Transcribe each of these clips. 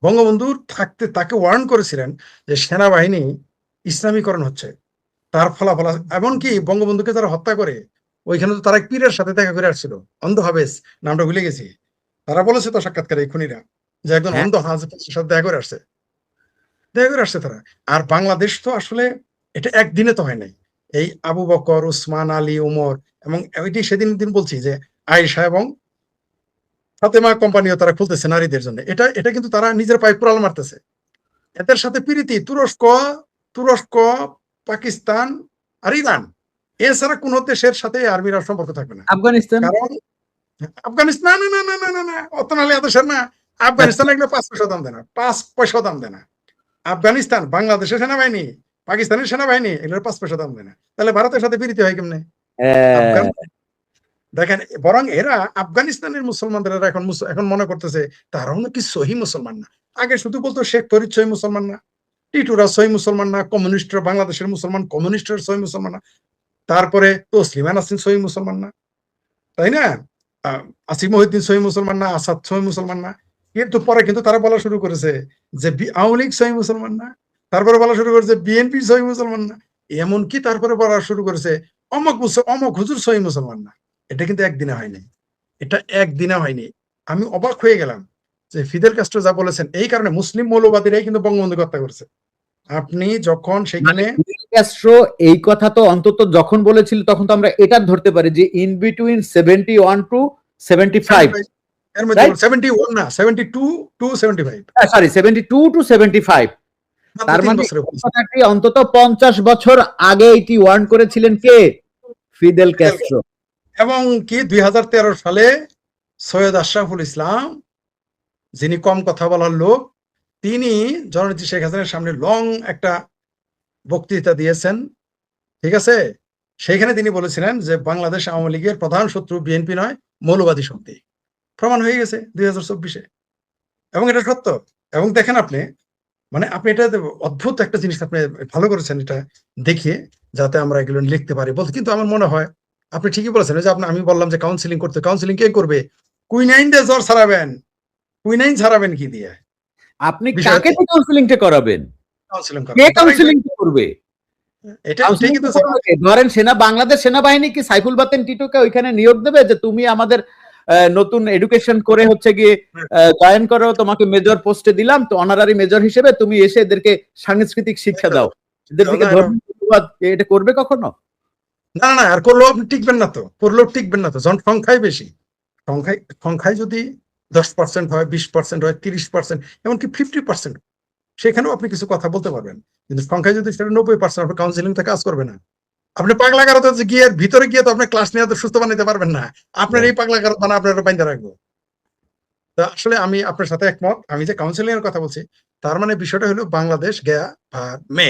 বঙ্গবন্ধু থাকতে তাকে ওয়ার্ন করেছিলেন যে সেনাবাহিনী ইসলামীকরণ হচ্ছে, তার ফলাফল এমনকি বঙ্গবন্ধুকে যারা হত্যা করে ওইখানে তো তারা এক পীরের সাথে দেখা করে আসছিল, অন্ধ হাবেস নামটা ভুলে গেছি, তারা বলেছে তো সাক্ষাৎকারে এই খুনিরা যে একজন অন্ধ হাবেসের সাথে দেখা করে আসছে তারা। আর বাংলাদেশ তো আসলে এটা একদিনে তো হয় নাই। এই আবু বকর, উসমান, আলী, উমর এবং ওইটি সেদিন দিন বলছি যে আয়েশা এবং ফাতেমা কোম্পানিও তারা খুলতেছে নারীদের জন্য, এটা এটা কিন্তু তারা নিজের পায়ে কুড়াল মারতেছে। এদের সাথে প্রীতি তুরস্ক, পাকিস্তান আর ইরান, এছাড়া কোন দেশের সাথে আর্মির সম্পর্ক থাকবে না। আফগানিস্তান, কারণ আফগানিস্তান না না না না না অত নালে দেশের না। আফগানিস্তান এগুলো 5 পয়সা দাম দেয় না, 5 পয়সা দাম দেয় না। আফগানিস্তান বাংলাদেশের সেনাবাহিনী, পাকিস্তানের সেনাবাহিনী এগুলোর 5 পয়সা দাম দেয় না। তাহলে ভারতের সাথে প্রীতি হয় কেমনে? আফগান দেখেন, বরং এরা আফগানিস্তানের মুসলমানদের এখন মনে করতেছে তারাও নাকি সহি মুসলমান না। আগে শুধু বলতো শেখ ফরিদ সহি মুসলমান না, টিটুরা সহি মুসলমান না, কমিউনিস্টরা বাংলাদেশের মুসলমান, কমিউনিস্টের সহি মুসলমান না, তারপরে তসলিমা নাসরিন সহি মুসলমান না, তাই না? আসিফ মহিউদ্দিন সহি মুসলমান না, আসাদ সহি মুসলমান না। কিন্তু পরে কিন্তু তারা বলা শুরু করেছে যে আওয়ামী লীগ সহি মুসলমান না, তারপরে বলা শুরু করেছে বিএনপি সহি মুসলমান না, এমনকি তারপরে বলা শুরু করেছে অমক হুজুর সহি মুসলমান না। এটা কিন্তু একদিনে হয়নি, এটা একদিনে হয়নি। আমি অবাক হয়ে গেলাম যে ফিদেল কাস্ট্রো যা বলেছেন, এই কারণে মুসলিম মৌলবাদীরাই কিন্তু বঙ্গবন্ধুকে হত্যা করেছে। আপনি যখন সেখানে ফিদেল কাস্ট্রো এই কথা তো অন্তত যখন বলেছিল তখন তো আমরা এটা ধরতে পারি যে ইন বিটুইন 71 টু 75, এর মধ্যে 71 না 72 টু 75, সরি 72 টু 75, তার মানে কথাটি অন্তত 50 বছর আগে এটি ওয়ার্ন করেছিলেন কে? Fidel Castro. এবং কি 2013 সালে সৈয়দ আশরাফুল ইসলাম, যিনি কম কথা বলার লোক, তিনি জননেত্রী শেখ হাসিনার সামনে লং একটা বক্তৃতা দিয়েছেন, ঠিক আছে? সেইখানে তিনি বলেছিলেন যে বাংলাদেশ আওয়ামী লীগের প্রধান শত্রু বিএনপি নয়, মৌলবাদী শক্তি। প্রমাণ হয়ে গেছে 2024-এ, এবং এটা সত্য। এবং দেখেন আপনি, মানে আপনি এটা অদ্ভুত একটা জিনিস আপনি ভালো করেছেন এটা দেখিয়ে, যাতে আমরা এগুলো লিখতে পারি বলতে। কিন্তু আমার মনে হয় আপনি ঠিকই বলেছেন যে আমি বললাম যে কাউন্সিলিং করতে, কাউন্সিলিং কে করবে? কুইনাইন দিয়ে জ্বর ছাড়াবেন, কুইনাইন ছাড়াবেন কি দিয়ে? আপনি কাকে দিয়ে কাউন্সিলিংটা করাবেন? কাউন্সিলিং কে কাউন্সিলিংটা করবে? এটা কিন্তু ধরেন বাংলাদেশ সেনাবাহিনী কি সাইফুল বাতেন টিটুকে ওইখানে নিয়োগ দেবে যে তুমি আমাদের নতুন এডুকেশন করে হচ্ছে গিয়ে জয়েন করো, তোমাকে মেজর পোস্টে দিলাম, তো অনারারি মেজর হিসেবে তুমি এসে এদেরকে সাংস্কৃতিক শিক্ষা দাও, এদের থেকে এটা করবে কখনো? না না, আর করলেও আপনি টিকবেন না তো, করলেও টিকবেন না তো, যখন সংখ্যায় বেশি, সংখ্যায় যদি 10% হয়, 20% হয়, 30%, এমনকি 50%, সেখানেও আপনি কিছু কথা বলতে পারবেন। কিন্তু সংখ্যায় যদি সেটা 90%, আপনি কাউন্সিলিংটা কাজ করবে না। আপনি পাগলা গারদে গিয়ে ভিতরে গিয়ে তো আপনি ক্লাস নিয়ে তো সুস্থ বানাইতে পারবেন না। আপনার এই পাগলা গারদ বানা আপনার বাইন্ধা রাখবো। তো আসলে আমি আপনার সাথে একমত। আমি যে কাউন্সিলিং এর কথা বলছি, তার মানে বিষয়টা হলো বাংলাদেশ গয়া মে,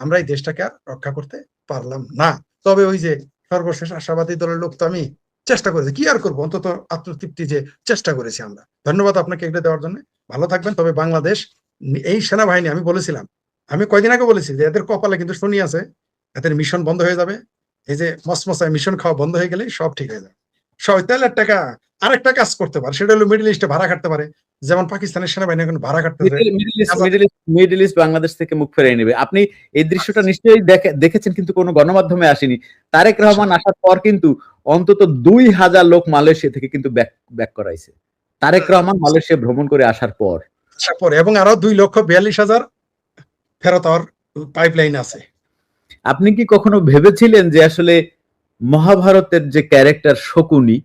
আমরা এই দেশটাকে আর রক্ষা করতে পারলাম না। তবে ওই যে সর্বশেষ আশাবাদী দলের লোক তো আমি চেষ্টা করেছি, কি আর করবো, অন্তত আত্মতৃপ্তি যে চেষ্টা করেছি আমরা। ধন্যবাদ আপনাকে এটা দেওয়ার জন্য। ভালো থাকবেন। তবে বাংলাদেশ এই সেনাবাহিনী, আমি বলেছিলাম, আমি কয়দিন আগে বলেছি যে এদের কপালে কিন্তু শনি আছে, এদের মিশন বন্ধ হয়ে যাবে। এই যে মসমসায় মিশন খাওয়া বন্ধ হয়ে গেলে সব ঠিক হয়ে যাবে। তেলের টাকা আরেকটা কাজ করতে পারে, সেটা হলো মিডল ইস্টে ভাড়া খাটতে পারে, যেমন পাকিস্তানের সেনাবাহিনী এখন ভাড়া খাটতেছে। মিডল ইস্ট বাংলাদেশ থেকে মুখ ফেরাই নেবে। আপনি এই দৃশ্যটা নিশ্চয়ই দেখেছেন, কিন্তু কোনো গণমাধ্যমে আসেনি। তারেক রহমান আসার পর কিন্তু অন্তত 2000 লোক মালয়েশিয়া থেকে কিন্তু ব্যাক করাইছে তারেক রহমান মালয়েশিয়া ভ্রমণ করে আসার পর, এবং আরো 2,42,000 ফেরত হওয়ার পাইপলাইন আছে। আপনি কি কখনো ভেবেছিলেন যে আসলে মহাভারতের যে ক্যারেক্টার শকুনি,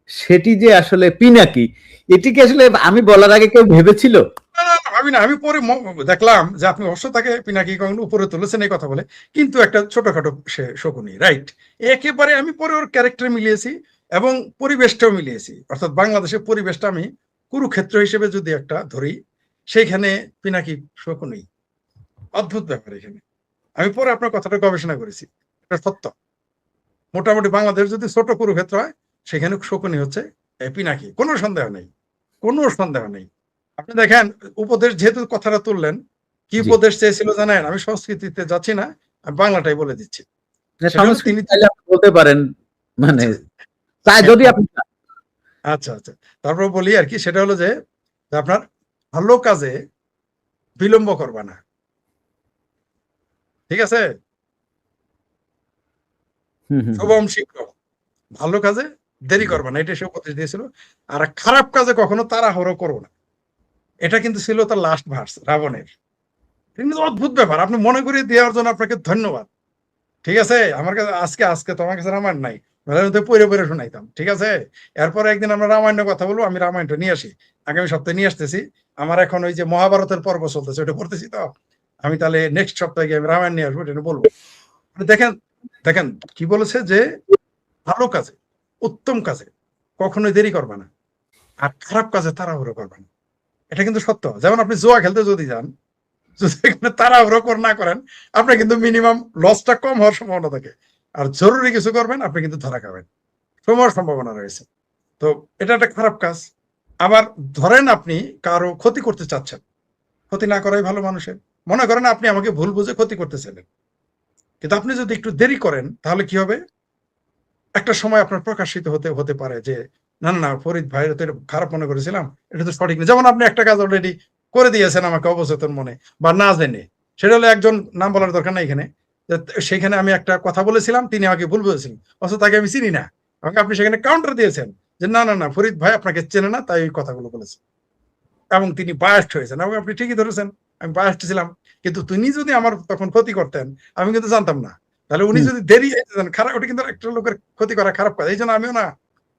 সেটি যে আসলে পিনাকি, এটিকে আসলে আমি বলার আগে কেউ ভেবেছিল? আমি না, আমি পরে দেখলাম যে আপনি অবশ্য তাকে পিনাকি কখনো উপরে তুলেছেন এই কথা বলে, কিন্তু একটা ছোটখাটো সে শকুনি, রাইট? একেবারে আমি পরে ওর ক্যারেক্টার মিলিয়েছি এবং পরিবেশটাও মিলিয়েছি। অর্থাৎ বাংলাদেশের পরিবেশটা আমি কুরুক্ষেত্র হিসেবে যদি একটা ধরি, সেইখানে পিনাকি শকুনি, অদ্ভুত ব্যাপার। এখানে আমি পরে আপনার কথাটা গবেষণা করেছি, এটা সত্য। মোটামুটি বাংলাদেশ যদি ছোট কুরুক্ষেত্র হয়, সেখানে শকুনি হচ্ছে পিনাকি, কোনো সন্দেহ নেই, কোনো সন্দেহ নেই। আপনি দেখেন, উপদেশ যেহেতু কথাটা তুললেন, কি উপদেশ চেয়েছিল জানেন? আমি সংস্কৃতিতে যাচ্ছি না, আমি বাংলাটাই বলে দিচ্ছি। তিনি বলতে পারেন, মানে তাই যদি আপনি আচ্ছা আচ্ছা, তারপর বলি আর কি, সেটা হলো যে আপনার ভালো কাজে বিলম্ব করবা না, ঠিক আছে? শুভম শীঘ্রম, ভালো কাজে দেরি করবা না, এটা সে উপদেশ দিয়েছিল। আর খারাপ কাজে কখনো তাড়াহুড়ো করো না, এটা কিন্তু ছিল তার লাস্ট ভার্স রাবণের। কিন্তু অদ্ভুত ব্যাপার, আপনি মনে করিয়ে দেওয়ার জন্য আপনাকে ধন্যবাদ, ঠিক আছে? আমার কাছে আজকে আজকে তোমার কাছে রামায়ণ নাই, পড়ে পড়ে শোনাইতাম, ঠিক আছে? এরপরে একদিন আমরা রামায়ণের কথা বলবো, আমি রামায়ণটা নিয়ে আসি, আগামী সপ্তাহে নিয়ে আসতেছি। আমার এখন ওই যে মহাভারতের পর্ব চলতেছে, ওটা পড়তেছি, তো আমি তাহলে নেক্সট সপ্তাহে গিয়ে আমি রামায়ণ নিয়ে আসবো, এটা বলবো। দেখেন দেখেন কি বলেছে যে ভালো কাজে, উত্তম কাজে কখনোই দেরি করবে না, আর খারাপ কাজে তাড়াহুড়ো করবে না, এটা কিন্তু সত্য। যেমন আপনি জুয়া খেলতে যদি যান, যদি এখানে তাড়াহুড়ো না করেন, আপনার কিন্তু মিনিমাম লসটা কম হওয়ার সম্ভাবনা থাকে। আর জরুরি কিছু করবেন, আপনি কিন্তু ধরা খাবেন, সময়ের সম্ভাবনা রয়েছে। তো এটা একটা খারাপ কাজ। আবার ধরেন আপনি কারো ক্ষতি করতে চাচ্ছেন, ক্ষতি না করাই ভালো মানুষের। মনে করেন আপনি আমাকে ভুল বুঝে ক্ষতি করতেছিলেন, কিন্তু আপনি যদি একটু দেরি করেন তাহলে কি হবে, একটা সময় আপনার প্রকাশিত হতে হতে পারে যে না না না, ফরিদ ভাই তো এটা খারাপ মনে করেছিলাম, এটা তো সঠিক না। যেমন আপনি একটা কাজ অলরেডি করে দিয়েছেন আমাকে অবচেতন মনে বা না জেনে, সেটা হলো একজন, নাম বলার দরকার নাই এখানে, সেখানে আমি একটা কথা বলেছিলাম, তিনি আমাকে ভুল বুঝেছিলেন, অথচ তাকে আমি চিনি না, আমাকে আপনি সেখানে কাউন্টার দিয়েছেন যে না না না, ফরিদ ভাই আপনাকে চেনে না, তাই ওই কথাগুলো বলেছে, এবং তিনি বায়াস্ট হয়েছেন, এবং আপনি ঠিকই ধরেছেন, আমি বায়াস্ট ছিলাম। কিন্তু তিনি যদি আমার তখন ক্ষতি করতেন, আমি কিন্তু জানতাম না। তাহলে উনি যদি দেরি খারাপ, ওটা কিন্তু একটা লোকের ক্ষতি করা খারাপ কাজ। এই জন্য আমিও না,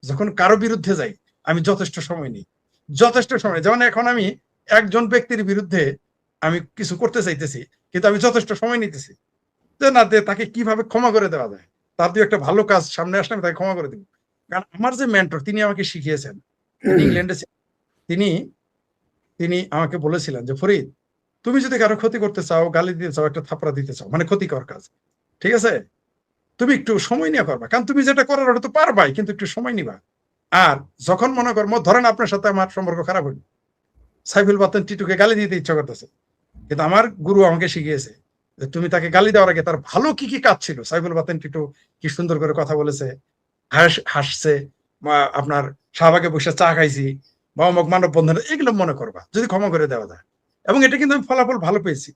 যখন কারো বিরুদ্ধে যাই, আমি যথেষ্ট সময় নিই, যথেষ্ট সময়। যেমন এখন আমি একজন ব্যক্তির বিরুদ্ধে আমি কিছু করতে চাইতেছি, কিন্তু আমি যথেষ্ট সময় নিতেছি যে না, তাকে কিভাবে ক্ষমা করে দেওয়া যায়, তার দিয়ে একটা ভালো কাজ সামনে আসলে আমি তাকে ক্ষমা করে দিব। কারণ আমার যে মেন্টর, তিনি আমাকে শিখিয়েছেন, তিনি ইংল্যান্ডে, তিনি তিনি আমাকে বলেছিলেন যে ফরিদ, তুমি যদি কারো ক্ষতি করতে চাও, গালি দিতে চাও, একটা থাপড়া দিতে চাও, মানে ক্ষতিকর কাজ, ঠিক আছে, তুমি একটু সময় নিয়ে করবা, কারণ তুমি যেটা করার ওটা তো পারবাই, কিন্তু একটু সময় নিবা। আর যখন মনে করবো, ধরেন আপনার সাথে আমার সম্পর্ক খারাপ হইল, সাইফুল বাতন টিটুকে গালি দিতে ইচ্ছা করতেছে, কিন্তু আমার গুরু আমাকে শিখিয়েছে যে তুমি তাকে গালি দেওয়ার আগে তার ভালো কি কি কাজ ছিল, সাইফুল বাতন টিটু কি সুন্দর করে কথা বলেছে, হাসছে, আপনার শাহবাগে বসে চা খাইছি, বা অমুক মানববন্ধন, এগুলো মনে করবা, যদি ক্ষমা করে দেওয়া যায়। এবং এটা কিন্তু আমি ফলাফল ভালো পেয়েছি।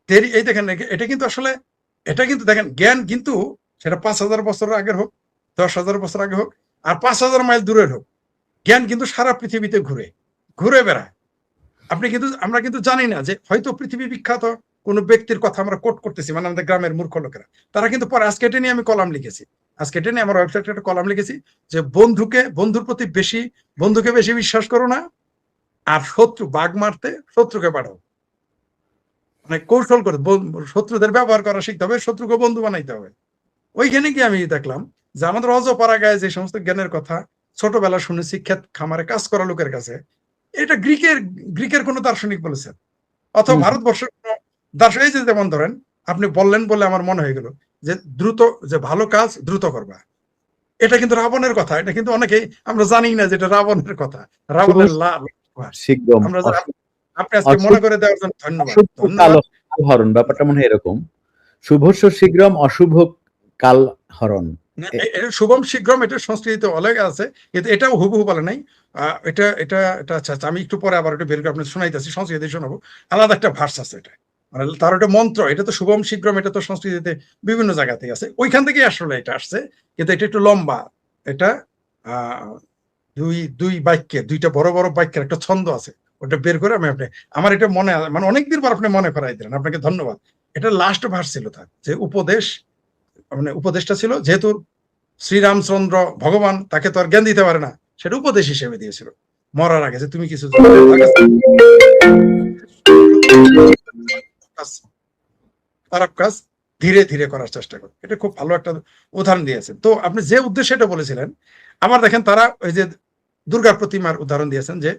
দেরি, এই দেখেন, এটা কিন্তু আসলে, এটা কিন্তু দেখেন জ্ঞান কিন্তু, সেটা 5,000 বছর আগের হোক, 10,000 বছর আগে হোক, আর 5,000 মাইল দূরের হোক, জ্ঞান কিন্তু সারা পৃথিবীতে ঘুরে ঘুরে বেড়ায়। আপনি কিন্তু, আমরা কিন্তু জানি না যে হয়তো পৃথিবী বিখ্যাত কোন ব্যক্তির কথা আমরা কোট করতেছি, মানে আমাদের গ্রামের মূর্খ লোকেরা, তারা কিন্তু পরে, আজকে এটা নিয়ে আমি কলাম লিখেছি, আজকে এটা নিয়ে আমার ওয়েবসাইটে একটা কলাম লিখেছি যে বন্ধুর প্রতি বন্ধুকে বেশি বিশ্বাস করো না, আর বাঘ মারতে শত্রুকে বাড়াও, মানে কৌশল করে শত্রুদের ব্যবহার করা শিখতে হবে, শত্রুকে বন্ধু বানাইতে হবে। ওইখানে গিয়ে আমি দেখলাম যে আমাদের অজপাড়া গায়ে যে সমস্ত জ্ঞানের কথা ছোটবেলা শুনেছি ক্ষেত খামারে কাজ করা লোকের কাছে, এটা গ্রিকের কোন দার্শনিক বলেছেন, অথবা ভারতবর্ষের কোন দার্শনিক, এই যে যেমন ধরেন, আপনি বললেন বলে আমার মনে হয়ে গেল যে দ্রুত, যে ভালো কাজ দ্রুত করবা, এটা কিন্তু রাবণের কথা, এটা কিন্তু অনেকেই আমরা জানি না যে এটা রাবণের কথা, রাবণের লাভ। শীঘ্রম আমরা, আপনি আজকে মনে করে দেওয়ার জন্য ধন্যবাদ, ধন্যবাদ। হরণ, ব্যাপারটা মনে হয় এরকম, শুভস্য শীঘ্রম অশুভ কাল হরণ। শুভম শীঘ্রম, এটা সংস্কৃতিতে অনেক আছে, কিন্তু এটাও হুবহু বলে নাই। এটা এটা এটা আচ্ছা, আমি একটু পরে আবার এটা বের করে আপনার শোনাইতেছি, সংস্কৃতি শোনাবো, আলাদা একটা ভার্স আছে এটা, মানে তার একটা মন্ত্র, এটা তো শুভম শীঘ্রম, এটা তো সংস্কৃতিতে বিভিন্ন জায়গাতেই আছে, ওইখান থেকে আসলে এটা আসছে, কিন্তু এটা একটু লম্বা। এটা আহ দুই দুই বাক্যে, দুইটা বড় বড় বাক্যের একটা ছন্দ আছে, ওটা বের করে আমি আপনি, আমার এটা মনে, মানে অনেকদিন পর আপনি মনে করাই দিলেন, আপনাকে ধন্যবাদ। এটা লাস্ট ভার্স ছিল তার, যে উপদেশ, মানে উপদেশটা ছিল, যেহেতু শ্রীরামচন্দ্র ভগবান, তাকে তো আর জ্ঞান দিতে পারে না, সেটা উপদেশ হিসেবে দিয়েছিল মরার আগে, যে তুমি কিছু খারাপ কাজ ধীরে ধীরে করার চেষ্টা করো, এটা খুব ভালো একটা উদাহরণ দিয়েছেন। তো আপনি যে উদ্দেশ্যে এটা বলেছিলেন, আবার দেখেন তারা ওই যে দুর্গা প্রতিমার উদাহরণ দিয়েছেন, যে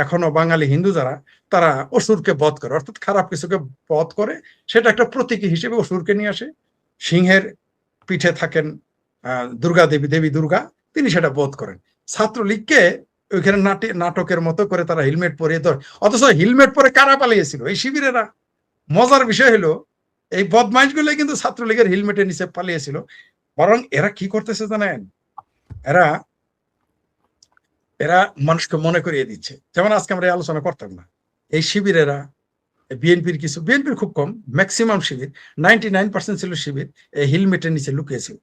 এখনো বাঙালি হিন্দু যারা, তারা অসুরকে বধ করে, অর্থাৎ খারাপ কিছুকে বধ করে, সেটা একটা প্রতীকী হিসেবে অসুরকে নিয়ে আসে। সিংহের পিঠে থাকেন দুর্গা দেবী, দেবী দুর্গা, তিনি সেটা বোধ করেন। ছাত্রলীগকে ওইখানে নাটকের মতো করে তারা হেলমেট পরিয়ে ধর, অথচ হেলমেট পরে কারা পালিয়েছিল, এই শিবিরেরা। মজার বিষয় হলো, এই বদমাইশ গুলো কিন্তু ছাত্রলীগের হেলমেটের নিচে পালিয়েছিল। বরং এরা কি করতেছে জানেন, এরা এরা মানুষকে মনে করিয়ে দিচ্ছে, যেমন আজকে আমরা আলোচনা করতাম না, এই শিবিরেরা, বিএনপির কিছু, বিএনপির খুব কম, ম্যাক্সিমাম শিবির 99% ছিল শিবির হেলমেটের নিচে লুকিয়েছিল।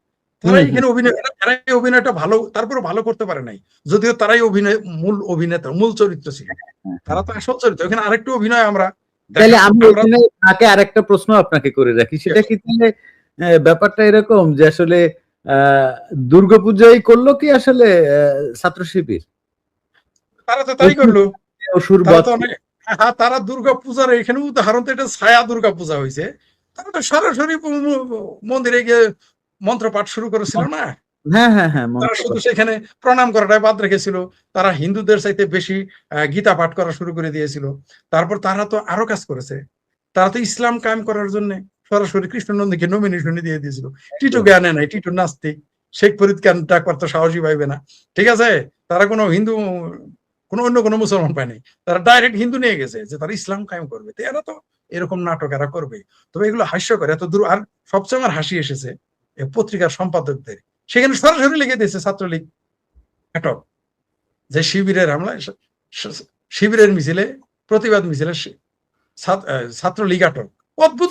তারা এখানে অভিনয়, তারা এই অভিনয়টা ভালো, তারপরে ভালো করতে পারে নাই, যদিও তারাই অভিনয় মূল অভিনেতা, মূল চরিত্র ছিল, তারা তো আসল চরিত্র। এখানে আরেকটু অভিনয় আমরা তাহলে আমি এখানে তাকে আরেকটা প্রশ্ন আপনাকে করে রাখি, সেটা কি তাহলে ব্যাপারটা এরকম যে আসলে দুর্গাপূজাই করলো কি আসলে ছাত্র শিবির? তারা তো তাই করলো, অসুর তারা দুর্গা পূজার এখানে উদাহরণ তো এটা ছায়া দুর্গা পূজা হয়েছে, তারা তো সরাসরি মন্দিরে গিয়ে মন্ত্র পাঠ শুরু করেছিল না। হ্যাঁ হ্যাঁ হ্যাঁ, তারা শুধু সেখানে প্রণাম করাটাই বাদ রেখেছিল, তারা হিন্দুদের চাইতে বেশি গীতা পাঠ করা শুরু করে দিয়েছিল। তারপর তারা তো আরো কাজ করেছে, তারা তো ইসলাম কায়েম করার জন্য সরাসরি কৃষ্ণনন্দীকে নমিনেশন দিয়ে দিয়েছিল। টিটু জ্ঞানে নাই, টিটু নাস্তিক, শেখ ফরিদ খান ডাকবার তো সাহসী পাইবে না, ঠিক আছে। তারা কোনো হিন্দু, অন্য কোনো মুসলমান পায়নি, তারা ডাইরেক্ট হিন্দু নিয়ে গেছে যে তারা ইসলাম কায়েম করবে। তো এরা তো এরকম নাটক এরা করবে, তবে এগুলো হাস্যকর এত দূর। আর সবচেয়ে আমার হাসি এসেছে পত্রিকার সম্পাদকদের, সেখানে সরাসরি লিখে দিয়েছে ছাত্রলীগ আটক, যে শিবিরের হামলায়, শিবিরের মিছিলে, প্রতিবাদ মিছিলে ছাত্রলীগ আটক। অদ্ভুত